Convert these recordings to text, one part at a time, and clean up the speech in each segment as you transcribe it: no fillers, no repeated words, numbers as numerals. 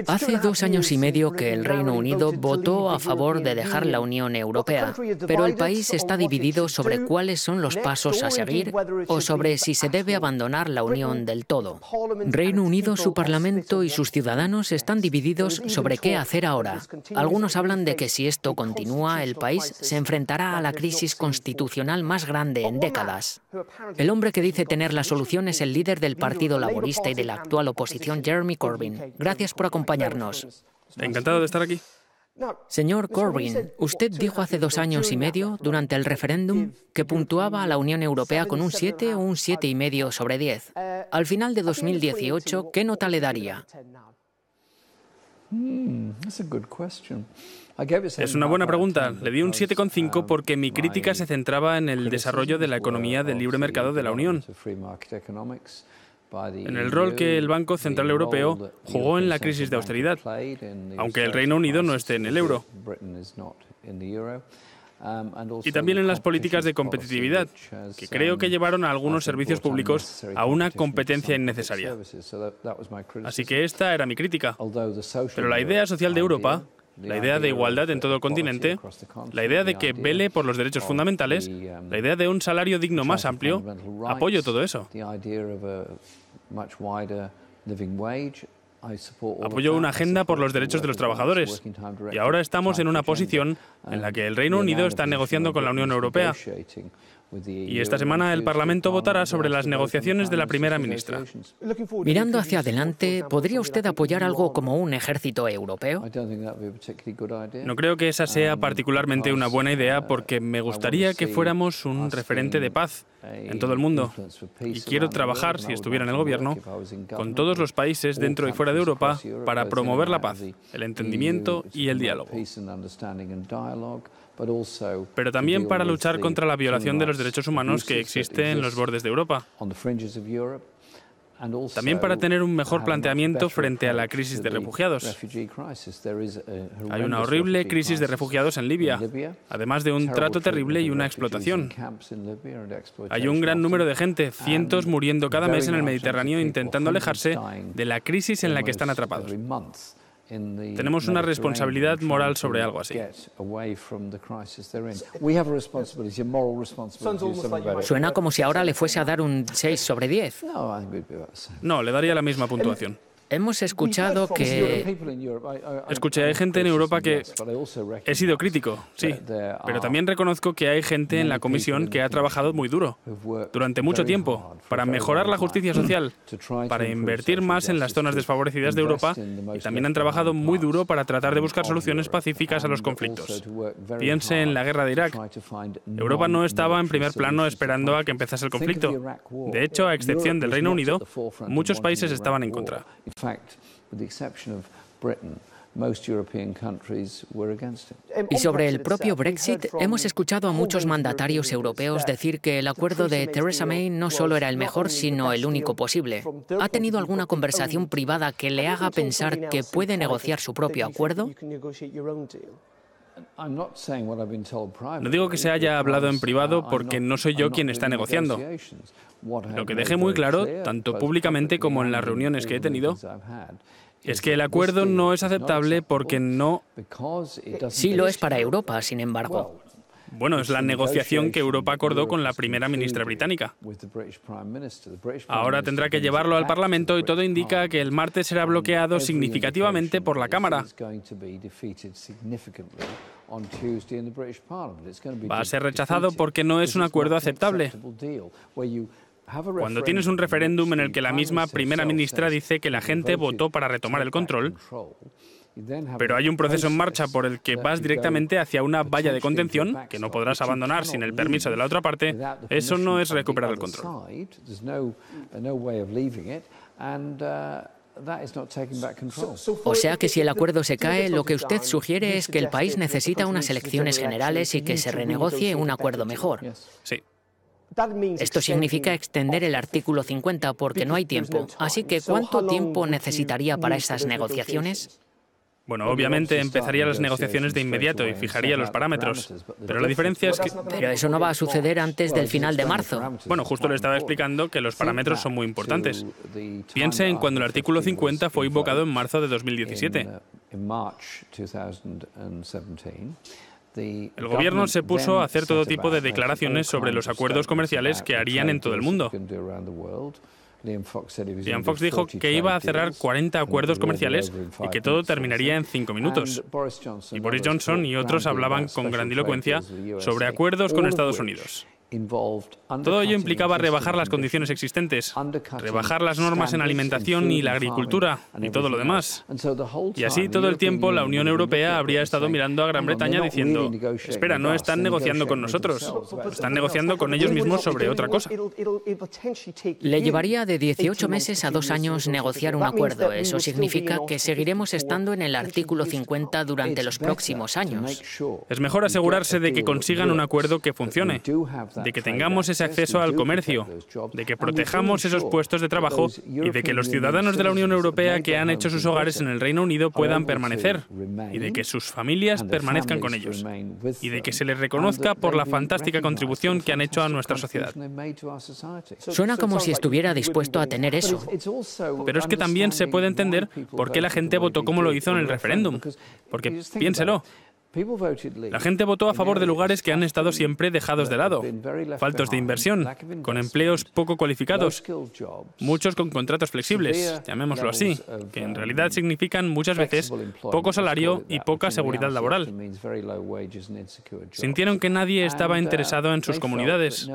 Hace 2 años y medio que el Reino Unido votó a favor de dejar la Unión Europea, pero el país está dividido sobre cuáles son los pasos a seguir o sobre si se debe abandonar la Unión del todo. Reino Unido, su Parlamento y sus ciudadanos están divididos sobre qué hacer ahora. Algunos hablan de que si esto continúa, el país se enfrentará a la crisis constitucional más grande en décadas. El hombre que dice tener la solución es el líder del Partido Laborista y de la actual oposición, Jeremy Corbyn. Gracias por acompañarnos. Encantado de estar aquí. Señor Corbyn, usted dijo hace 2 años y medio, durante el referéndum, que puntuaba a la Unión Europea con un 7 o un 7,5 sobre 10. Al final de 2018, ¿qué nota le daría? Es una buena pregunta. Le di un 7,5 porque mi crítica se centraba en el desarrollo de la economía del libre mercado de la Unión, en el rol que el Banco Central Europeo jugó en la crisis de austeridad, aunque el Reino Unido no esté en el euro, y también en las políticas de competitividad, que creo que llevaron a algunos servicios públicos a una competencia innecesaria. Así que esta era mi crítica. Pero la idea social de Europa, la idea de igualdad en todo el continente, la idea de que vele por los derechos fundamentales, la idea de un salario digno más amplio, apoyo todo eso. Apoyo una agenda por los derechos de los trabajadores. Y ahora estamos en una posición en la que el Reino Unido está negociando con la Unión Europea. Y esta semana el Parlamento votará sobre las negociaciones de la primera ministra. Mirando hacia adelante, ¿podría usted apoyar algo como un ejército europeo? No creo que esa sea particularmente una buena idea porque me gustaría que fuéramos un referente de paz en todo el mundo. Y quiero trabajar, si estuviera en el gobierno, con todos los países dentro y fuera de Europa para promover la paz, el entendimiento y el diálogo. Pero también para luchar contra la violación de los derechos humanos que existe en los bordes de Europa. También para tener un mejor planteamiento frente a la crisis de refugiados. Hay una horrible crisis de refugiados en Libia, además de un trato terrible y una explotación. Hay un gran número de gente, cientos muriendo cada mes en el Mediterráneo intentando alejarse de la crisis en la que están atrapados. Tenemos una responsabilidad moral sobre algo así. Suena como si ahora le fuese a dar un 6 sobre 10. No, le daría la misma puntuación. Hemos escuchado que... Escuché, hay gente en Europa que... He sido crítico, sí, pero también reconozco que hay gente en la Comisión que ha trabajado muy duro, durante mucho tiempo, para mejorar la justicia social, para invertir más en las zonas desfavorecidas de Europa, y también han trabajado muy duro para tratar de buscar soluciones pacíficas a los conflictos. Piense en la guerra de Irak. Europa no estaba en primer plano esperando a que empezase el conflicto. De hecho, a excepción del Reino Unido, muchos países estaban en contra. Y sobre el propio Brexit, hemos escuchado a muchos mandatarios europeos decir que el acuerdo de Theresa May no solo era el mejor, sino el único posible. ¿Ha tenido alguna conversación privada que le haga pensar que puede negociar su propio acuerdo? No digo que se haya hablado en privado porque no soy yo quien está negociando. Lo que dejé muy claro, tanto públicamente como en las reuniones que he tenido, es que el acuerdo no es aceptable porque no... Sí lo es para Europa, sin embargo. Bueno, es la negociación que Europa acordó con la primera ministra británica. Ahora tendrá que llevarlo al Parlamento y todo indica que el martes será bloqueado significativamente por la Cámara. Va a ser rechazado porque no es un acuerdo aceptable. Cuando tienes un referéndum en el que la misma primera ministra dice que la gente votó para retomar el control, pero hay un proceso en marcha por el que vas directamente hacia una valla de contención que no podrás abandonar sin el permiso de la otra parte, eso no es recuperar el control. O sea que si el acuerdo se cae, lo que usted sugiere es que el país necesita unas elecciones generales y que se renegocie un acuerdo mejor. Sí. Esto significa extender el artículo 50 porque no hay tiempo. Así que, ¿cuánto tiempo necesitaría para esas negociaciones? Bueno, obviamente empezaría las negociaciones de inmediato y fijaría los parámetros, pero la diferencia es que... Pero eso no va a suceder antes del final de marzo. Bueno, justo le estaba explicando que los parámetros son muy importantes. Piense en cuando el artículo 50 fue invocado en marzo de 2017. El gobierno se puso a hacer todo tipo de declaraciones sobre los acuerdos comerciales que harían en todo el mundo. Liam Fox dijo que iba a cerrar 40 acuerdos comerciales y que todo terminaría en 5 minutos. Y Boris Johnson y otros hablaban con grandilocuencia sobre acuerdos con Estados Unidos. Todo ello implicaba rebajar las condiciones existentes, rebajar las normas en alimentación y la agricultura y todo lo demás. Y así todo el tiempo la Unión Europea habría estado mirando a Gran Bretaña diciendo: espera, no están negociando con nosotros, están negociando con ellos mismos sobre otra cosa. Le llevaría de 18 meses a 2 años negociar un acuerdo. Eso significa que seguiremos estando en el artículo 50 durante los próximos años. Es mejor asegurarse de que consigan un acuerdo que funcione, de que tengamos ese acceso al comercio, de que protejamos esos puestos de trabajo y de que los ciudadanos de la Unión Europea que han hecho sus hogares en el Reino Unido puedan permanecer, y de que sus familias permanezcan con ellos, y de que se les reconozca por la fantástica contribución que han hecho a nuestra sociedad. Suena como si estuviera dispuesto a tener eso. Pero es que también se puede entender por qué la gente votó como lo hizo en el referéndum. Porque, piénselo, la gente votó a favor de lugares que han estado siempre dejados de lado, faltos de inversión, con empleos poco cualificados, muchos con contratos flexibles, llamémoslo así, que en realidad significan muchas veces poco salario y poca seguridad laboral. Sintieron que nadie estaba interesado en sus comunidades.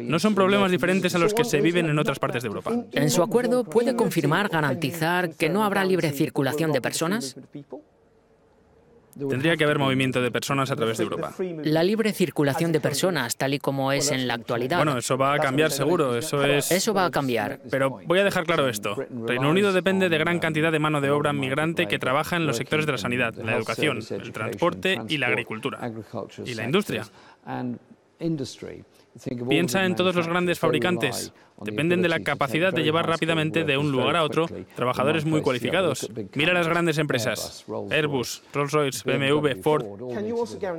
No son problemas diferentes a los que se viven en otras partes de Europa. ¿En su acuerdo puede confirmar, garantizar que no habrá libre circulación de personas? Tendría que haber movimiento de personas a través de Europa. La libre circulación de personas, tal y como es en la actualidad. Bueno, eso va a cambiar seguro, Eso va a cambiar. Pero voy a dejar claro esto. Reino Unido depende de gran cantidad de mano de obra migrante que trabaja en los sectores de la sanidad, la educación, el transporte y la agricultura. Y la industria. Piensa en todos los grandes fabricantes. Dependen de la capacidad de llevar rápidamente de un lugar a otro trabajadores muy cualificados. Mira las grandes empresas: Airbus, Rolls-Royce, BMW, Ford.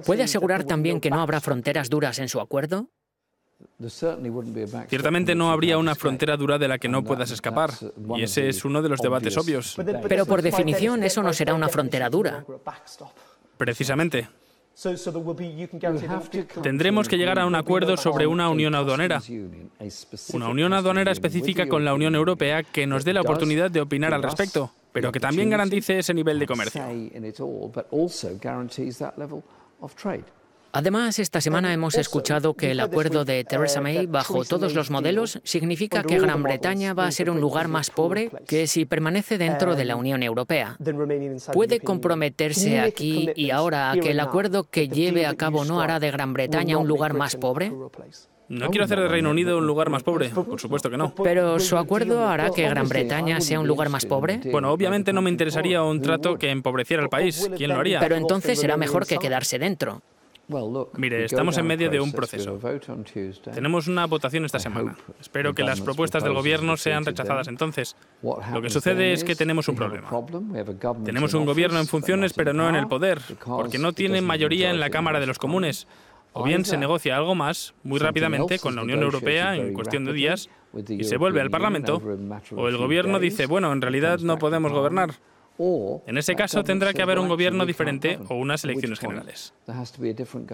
¿Puede asegurar también que no habrá fronteras duras en su acuerdo? Ciertamente no habría una frontera dura de la que no puedas escapar, y ese es uno de los debates obvios. Pero por definición eso no será una frontera dura. Precisamente. Tendremos que llegar a un acuerdo sobre una unión aduanera. Una unión aduanera específica con la Unión Europea que nos dé la oportunidad de opinar al respecto, pero que también garantice ese nivel de comercio. Además, esta semana hemos escuchado que el acuerdo de Theresa May, bajo todos los modelos, significa que Gran Bretaña va a ser un lugar más pobre que si permanece dentro de la Unión Europea. ¿Puede comprometerse aquí y ahora a que el acuerdo que lleve a cabo no hará de Gran Bretaña un lugar más pobre? No quiero hacer de Reino Unido un lugar más pobre, por supuesto que no. ¿Pero su acuerdo hará que Gran Bretaña sea un lugar más pobre? Bueno, obviamente no me interesaría un trato que empobreciera al país. ¿Quién lo haría? Pero entonces será mejor que quedarse dentro. Mire, estamos en medio de un proceso. Tenemos una votación esta semana. Espero que las propuestas del gobierno sean rechazadas entonces. Lo que sucede es que tenemos un problema. Tenemos un gobierno en funciones, pero no en el poder, porque no tiene mayoría en la Cámara de los Comunes. O bien se negocia algo más, muy rápidamente, con la Unión Europea en cuestión de días, y se vuelve al Parlamento, o el gobierno dice, bueno, en realidad no podemos gobernar. En ese caso tendrá que haber un gobierno diferente o unas elecciones generales.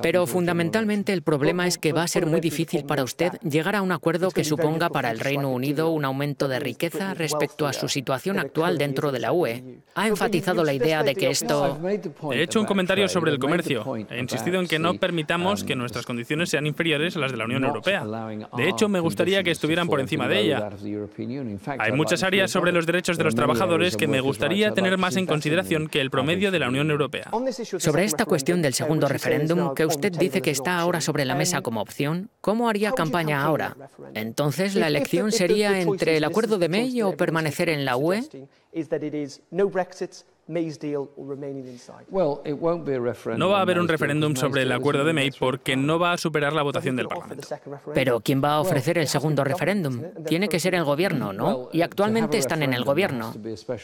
Pero fundamentalmente el problema es que va a ser muy difícil para usted llegar a un acuerdo que suponga para el Reino Unido un aumento de riqueza respecto a su situación actual dentro de la UE. Ha enfatizado la idea de que esto... He hecho un comentario sobre el comercio. He insistido en que no permitamos que nuestras condiciones sean inferiores a las de la Unión Europea. De hecho, me gustaría que estuvieran por encima de ella. Hay muchas áreas sobre los derechos de los trabajadores que me gustaría tener más en consideración que el promedio de la Unión Europea. Sobre esta cuestión del segundo referéndum, que usted dice que está ahora sobre la mesa como opción, ¿cómo haría campaña ahora? Entonces, ¿la elección sería entre el acuerdo de May o permanecer en la UE? No va a haber un referéndum sobre el acuerdo de May porque no va a superar la votación del Parlamento. Pero ¿quién va a ofrecer el segundo referéndum? Tiene que ser el gobierno, ¿no? Y actualmente están en el gobierno.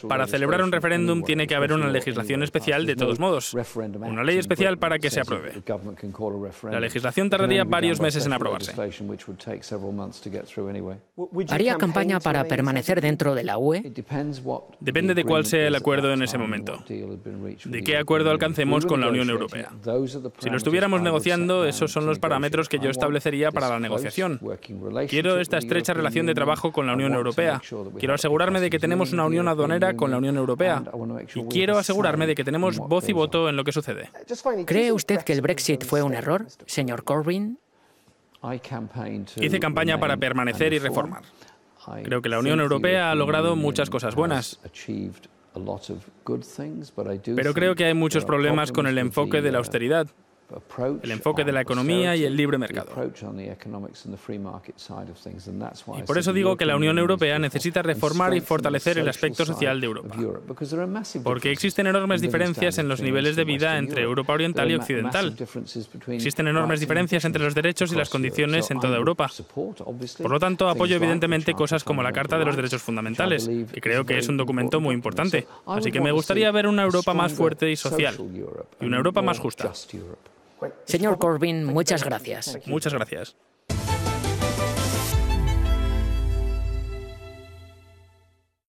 Para celebrar un referéndum tiene que haber una legislación especial de todos modos. Una ley especial para que se apruebe. La legislación tardaría varios meses en aprobarse. ¿Haría campaña para permanecer dentro de la UE? Depende de cuál sea el acuerdo en ese momento. ¿De qué acuerdo alcancemos con la Unión Europea? Si lo estuviéramos negociando, esos son los parámetros que yo establecería para la negociación. Quiero esta estrecha relación de trabajo con la Unión Europea. Quiero asegurarme de que tenemos una unión aduanera con la Unión Europea. Y quiero asegurarme de que tenemos voz y voto en lo que sucede. ¿Cree usted que el Brexit fue un error, señor Corbyn? Hice campaña para permanecer y reformar. Creo que la Unión Europea ha logrado muchas cosas buenas. Pero creo que hay muchos problemas con el enfoque de la austeridad, el enfoque de la economía y el libre mercado. Y por eso digo que la Unión Europea necesita reformar y fortalecer el aspecto social de Europa. Porque existen enormes diferencias en los niveles de vida entre Europa Oriental y Occidental. Existen enormes diferencias entre los derechos y las condiciones en toda Europa. Por lo tanto, apoyo evidentemente cosas como la Carta de los Derechos Fundamentales, que creo que es un documento muy importante. Así que me gustaría ver una Europa más fuerte y social, y una Europa más justa. Señor Corbyn, muchas gracias. Muchas gracias.